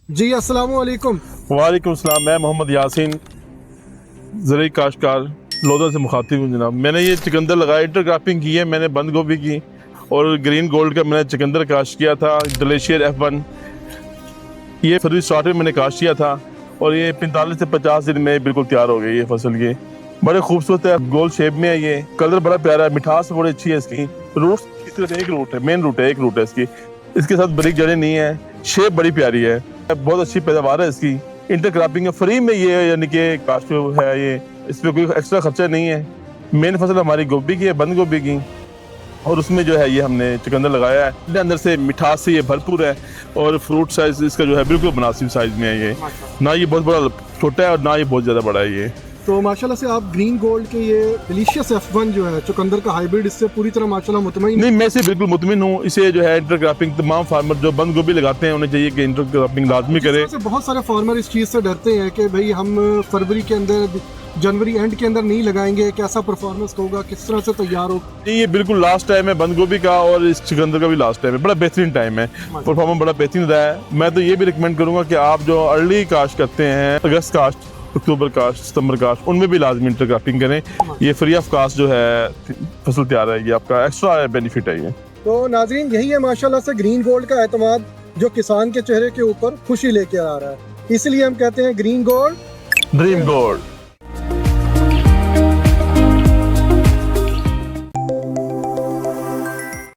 जी अस्सलाम वालेकुम। वालेकुम सलाम। मैं मोहम्मद यासीन ज़रूरी काश्तकार लोधन से मुखातिब हूँ जनाब। मैंने ये चुकंदर लगाया, इंटरक्रॉपिंग की है मैंने, बंद गोभी की और ग्रीन गोल्ड का मैंने चुकंदर काश्त किया था। ग्लेशियर F1 ये फरवरी स्टार्ट में मैंने काश्त किया था और ये 45 से 50 दिन में बिल्कुल तैयार हो गई है फसल। ये बड़े खूबसूरत है, गोल शेप में है, ये कलर बड़ा प्यारा है, मिठास बड़ी अच्छी है इसकी। रूट की तरफ एक रूट है, मेन रूट है, एक रूट है इसकी। इसके साथ बारीक जड़ें नहीं है, शेप बड़ी प्यारी है, बहुत अच्छी पैदावार है इसकी। इंटरक्रॉपिंग है, फ्री में ये यानी कि काश्त है ये, इस पर कोई एक्स्ट्रा खर्चा नहीं है। मेन फसल हमारी गोभी की है, बंद गोभी की, और उसमें जो है ये हमने चुकंदर लगाया है। अंदर से मिठास से ये भरपूर है और फ्रूट साइज इसका जो है बिल्कुल मुनासिब साइज में है ये, ना ये बहुत बड़ा छोटा है और ना ये बहुत ज़्यादा बड़ा है ये। तो माशाल्लाह से आप ग्रीन गोल्ड के ये डिलीशियस F1 जो है चुकंदर का हाइब्रिड, इससे पूरी तरह माशाल्लाह मुतमईन। नहीं, मैं इसे बिल्कुल मुतमिन हूँ। इसे जो है इंटरक्रॉपिंग तमाम फार्मर जो बंद गोभी लगाते हैं उन्हें चाहिए कि इंटरक्रॉपिंग लाजमी करें। से बहुत सारे फार्मर इस चीज़ से डरते हैं कि भाई हम फरवरी के अंदर, जनवरी एंड के अंदर नहीं लगाएंगे, कैसा परफॉर्मेंस होगा, किस तरह से तैयार होगा। नहीं, ये बिल्कुल लास्ट टाइम है बंद गोभी का और इस चुकंदर का भी लास्ट टाइम है, बड़ा बेहतरीन टाइम है, परफॉर्मेंस बड़ा बेहतरीन रहा है। मैं तो ये भी रिकमेंड करूंगा कि आप जो अर्ली काश्त करते हैं, अगस्त काश्त, अक्टूबर काश्त, सितंबर काश्त, उनमें भी लाजमी इंटरक्रॉपिंग करें। ये फ्री ऑफ कास्ट जो है फसल तैयार रहेगी, आपका एक्स्ट्रा बेनिफिट है ये। तो नाजरीन, यही है माशाल्लाह से ग्रीन गोल्ड का एतमाद जो किसान के चेहरे के ऊपर खुशी लेके आ रहा है। इसलिए हम कहते हैं ग्रीन गोल्ड ड्रीम गोल्ड।